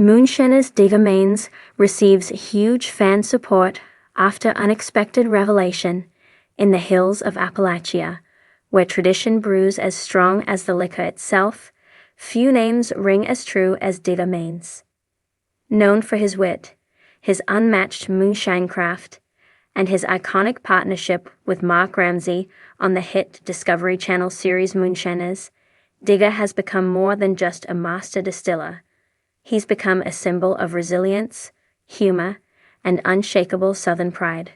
Moonshiners Digger Mains receives huge fan support after unexpected revelation in the hills of Appalachia, where tradition brews as strong as the liquor itself. Few names ring as true as Digger Mains. Known for his wit, his unmatched moonshine craft, and his iconic partnership with Mark Ramsey on the hit Discovery Channel series Moonshiners, Digger has become more than just a master distiller. He's become a symbol of resilience, humor, and unshakable Southern pride.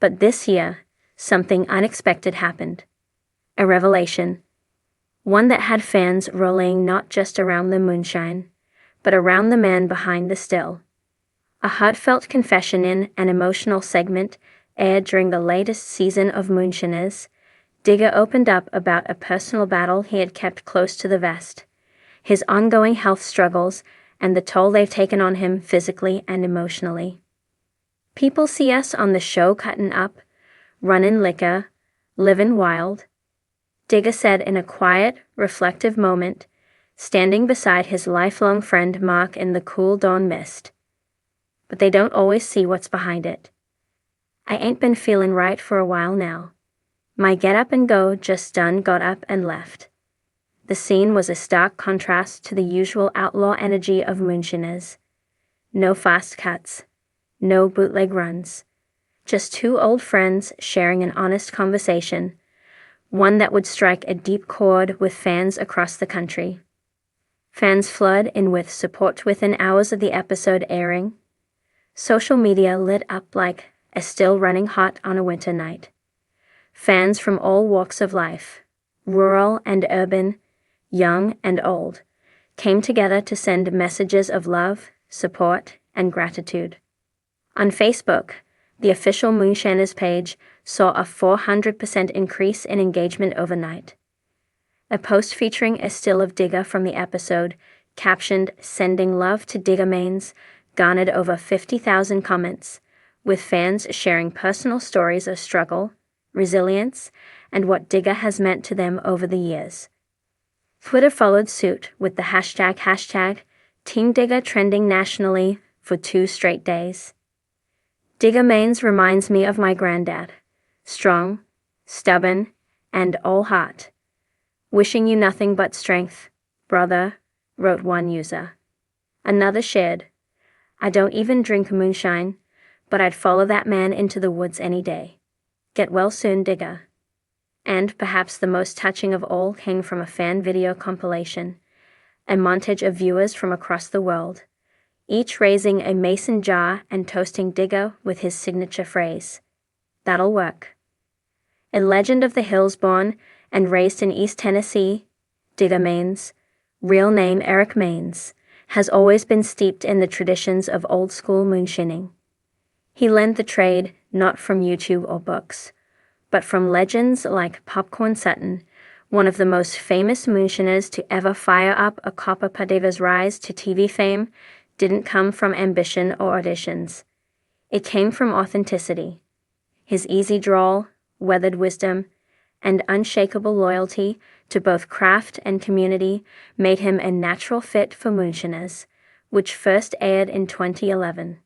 But this year, something unexpected happened. A revelation. One that had fans rallying not just around the moonshine, but around the man behind the still. A heartfelt confession in an emotional segment aired during the latest season of Moonshiners. Digger opened up about a personal battle he had kept close to the vest, his ongoing health struggles, and the toll they've taken on him physically and emotionally. People see us on the show cutting up, running liquor, living wild, Digger said in a quiet, reflective moment, standing beside his lifelong friend Mark in the cool dawn mist. But they don't always see what's behind it. I ain't been feeling right for a while now. My get up and go just done got up and left. The scene was a stark contrast to the usual outlaw energy of Moonshiners. No fast cuts, no bootleg runs, just two old friends sharing an honest conversation, one that would strike a deep chord with fans across the country. Fans flood in with support within hours of the episode airing. Social media lit up like a still running hot on a winter night. Fans from all walks of life, rural and urban, young and old, came together to send messages of love, support, and gratitude. On Facebook, the official Moonshiners page saw a 400% increase in engagement overnight. A post featuring a still of Digger from the episode, captioned "Sending Love to Digger Mains," garnered over 50,000 comments, with fans sharing personal stories of struggle, resilience, and what Digger has meant to them over the years. Twitter followed suit with the hashtag Team Digger trending nationally for 2 straight days. Digger Mains reminds me of my granddad, strong, stubborn, and all heart. Wishing you nothing but strength, brother, wrote one user. Another shared, I don't even drink moonshine, but I'd follow that man into the woods any day. Get well soon, Digger. And perhaps the most touching of all came from a fan video compilation, a montage of viewers from across the world, each raising a mason jar and toasting Digger with his signature phrase, "That'll work." A legend of the hills born and raised in East Tennessee, Digger Mains, real name Eric Mains, has always been steeped in the traditions of old-school moonshining. He learned the trade not from YouTube or books, but from legends like Popcorn Sutton, one of the most famous moonshiners to ever fire up a copper. Digger's rise to TV fame didn't come from ambition or auditions. It came from authenticity. His easy drawl, weathered wisdom, and unshakable loyalty to both craft and community made him a natural fit for Moonshiners, which first aired in 2011.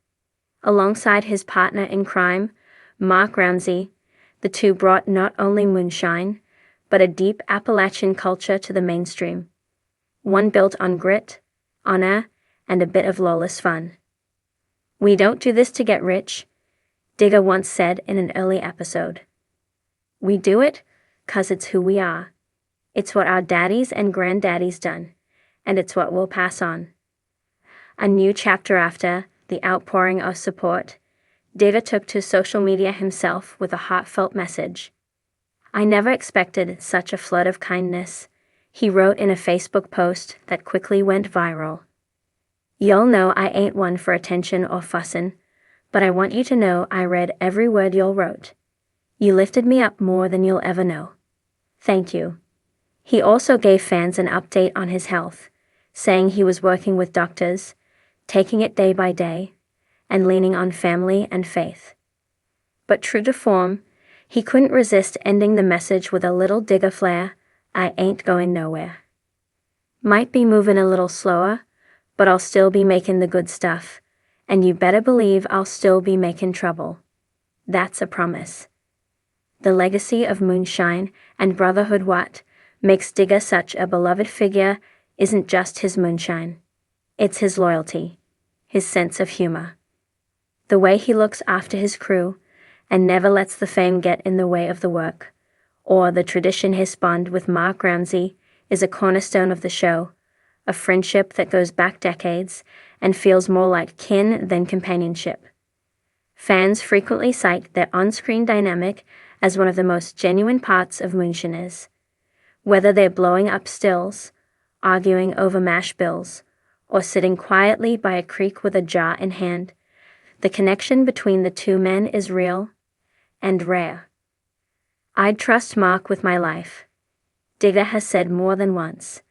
Alongside his partner in crime, Mark Ramsey, the two brought not only moonshine, but a deep Appalachian culture to the mainstream. One built on grit, honor, and a bit of lawless fun. "We don't do this to get rich," Digger once said in an early episode. "We do it 'cause it's who we are. It's what our daddies and granddaddies done, and it's what we'll pass on." A new chapter after the outpouring of support, Digger took to social media himself with a heartfelt message. "I never expected such a flood of kindness," he wrote in a Facebook post that quickly went viral. "Y'all know I ain't one for attention or fussin', but I want you to know I read every word y'all wrote. You lifted me up more than you'll ever know. Thank you." He also gave fans an update on his health, saying he was working with doctors, taking it day by day, and leaning on family and faith. But true to form, he couldn't resist ending the message with a little Digger flair, "I ain't going nowhere." Might be moving a little slower, but I'll still be making the good stuff, and you better believe I'll still be making trouble. That's a promise. The legacy of moonshine and brotherhood what makes Digger such a beloved figure isn't just his moonshine. It's his loyalty, his sense of humor. The way he looks after his crew and never lets the fame get in the way of the work, or the tradition he spawned with Mark Ramsey is a cornerstone of the show, a friendship that goes back decades and feels more like kin than companionship. Fans frequently cite their on-screen dynamic as one of the most genuine parts of Moonshiners. Whether they're blowing up stills, arguing over mash bills, or sitting quietly by a creek with a jar in hand, the connection between the two men is real and rare. I'd trust Mark with my life, Digger has said more than once.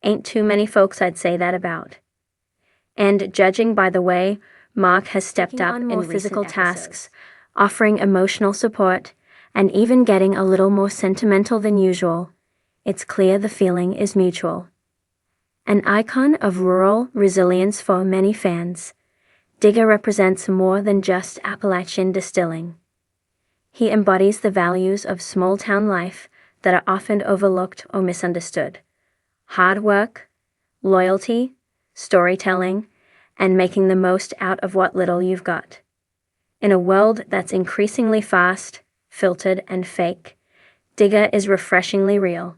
Ain't too many folks I'd say that about. And judging by the way Mark has stepped up in more physical tasks, offering emotional support, and even getting a little more sentimental than usual, it's clear the feeling is mutual. An icon of rural resilience for many fans, Digger represents more than just Appalachian distilling. He embodies the values of small-town life that are often overlooked or misunderstood. Hard work, loyalty, storytelling, and making the most out of what little you've got. In a world that's increasingly fast, filtered, and fake, Digger is refreshingly real.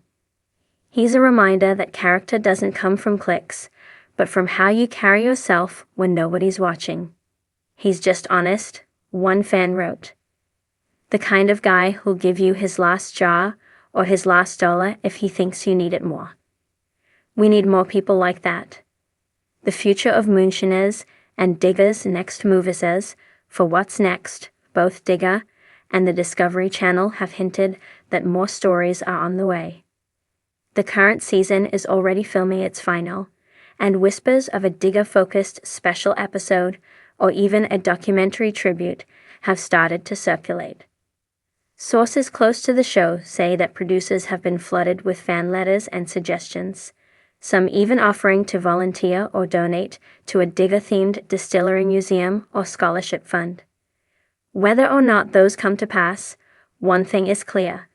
He's a reminder that character doesn't come from clicks, but from how you carry yourself when nobody's watching. He's just honest, one fan wrote. The kind of guy who'll give you his last jar or his last dollar if he thinks you need it more. We need more people like that. The future of Moonshiners and Digger's next move says, for what's next, both Digger and the Discovery Channel have hinted that more stories are on the way. The current season is already filming its final, and whispers of a Digger-focused special episode or even a documentary tribute have started to circulate. Sources close to the show say that producers have been flooded with fan letters and suggestions, some even offering to volunteer or donate to a Digger-themed distillery museum or scholarship fund. Whether or not those come to pass, one thing is clear.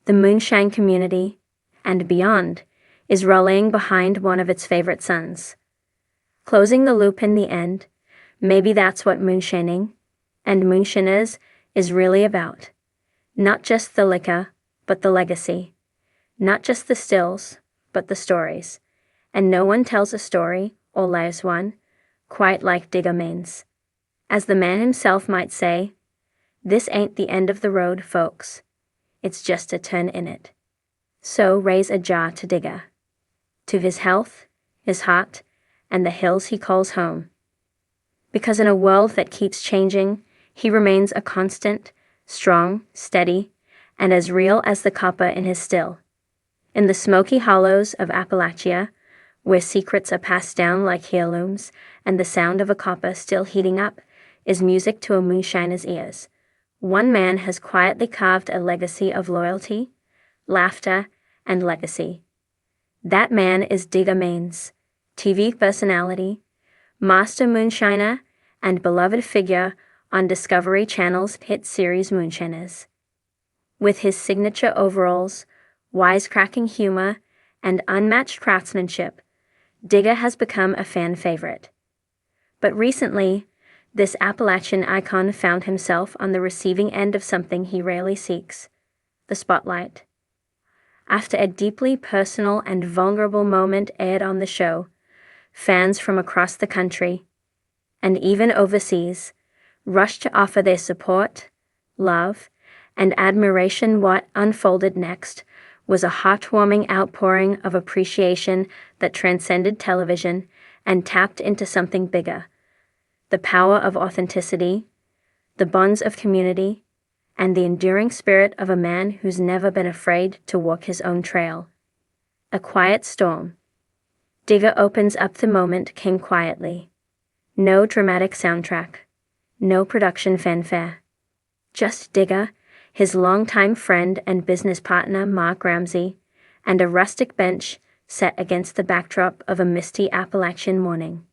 The moonshine community, and beyond, is rallying behind one of its favorite sons. Closing the loop in the end, maybe that's what moonshining and Moonshiners is really about. Not just the liquor, but the legacy. Not just the stills, but the stories. And no one tells a story, or lives one, quite like Digger means. As the man himself might say, this ain't the end of the road, folks. It's just a turn in it. So raise a jar to Digger. To his health, his heart, and the hills he calls home. Because in a world that keeps changing, he remains a constant, strong, steady, and as real as the copper in his still. In the smoky hollows of Appalachia, where secrets are passed down like heirlooms, and the sound of a copper still heating up is music to a moonshiner's ears, one man has quietly carved a legacy of loyalty, laughter, and legacy. That man is Digger Maines, TV personality, master moonshiner, and beloved figure on Discovery Channel's hit series Moonshiners. With his signature overalls, wisecracking humor, and unmatched craftsmanship, Digger has become a fan favorite. But recently, this Appalachian icon found himself on the receiving end of something he rarely seeks, the spotlight. After a deeply personal and vulnerable moment aired on the show, fans from across the country, and even overseas, rushed to offer their support, love, and admiration. What unfolded next was a heartwarming outpouring of appreciation that transcended television and tapped into something bigger: the power of authenticity, the bonds of community, and the enduring spirit of a man who's never been afraid to walk his own trail. A quiet storm. Digger opens up. The moment came quietly. No dramatic soundtrack. No production fanfare. Just Digger, his longtime friend and business partner Mark Ramsey, and a rustic bench set against the backdrop of a misty Appalachian morning.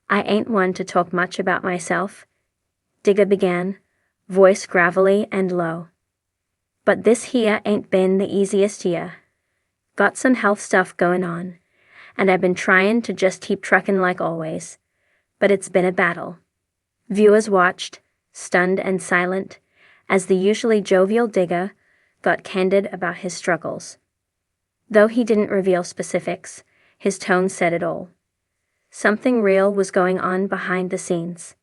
"I ain't one to talk much about myself," Digger began, voice gravelly and low. "But this here ain't been the easiest year. Got some health stuff going on, and I've been trying to just keep trucking like always. But it's been a battle." Viewers watched, stunned and silent, as the usually jovial Digger got candid about his struggles. Though he didn't reveal specifics, his tone said it all. Something real was going on behind the scenes.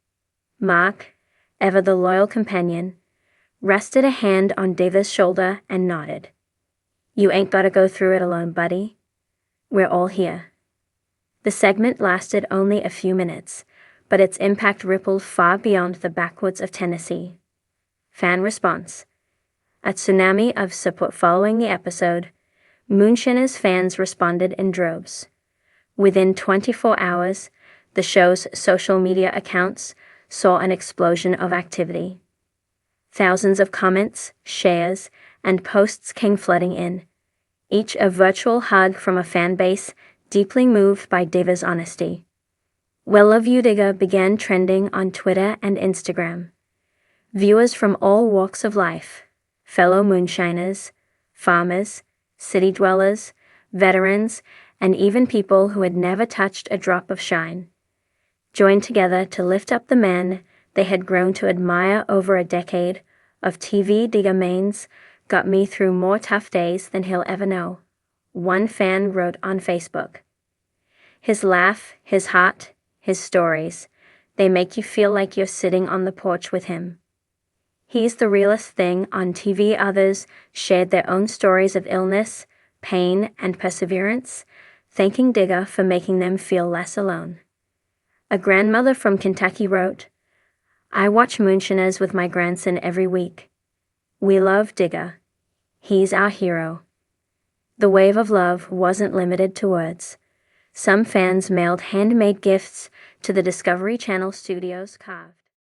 Mark, ever the loyal companion, rested a hand on Digger's shoulder and nodded. "You ain't gotta go through it alone, buddy. We're all here." The segment lasted only a few minutes, but its impact rippled far beyond the backwoods of Tennessee. Fan response. A tsunami of support following the episode. Moonshiners fans responded in droves. Within 24 hours, the show's social media accounts saw an explosion of activity. Thousands of comments, shares, and posts came flooding in, each a virtual hug from a fan base deeply moved by Digger's honesty. "We love you, Digger" began trending on Twitter and Instagram. Viewers from all walks of life, fellow moonshiners, farmers, city dwellers, veterans, and even people who had never touched a drop of shine, joined together to lift up the man they had grown to admire over a decade of TV. "Digger Maines got me through more tough days than he'll ever know," one fan wrote on Facebook. "His laugh, his heart, his stories, they make you feel like you're sitting on the porch with him. He's the realest thing on TV." Others shared their own stories of illness, pain, and perseverance, thanking Digger for making them feel less alone. A grandmother from Kentucky wrote, "I watch Moonshiners with my grandson every week. We love Digger. He's our hero." The wave of love wasn't limited to words. Some fans mailed handmade gifts to the Discovery Channel studios. Carved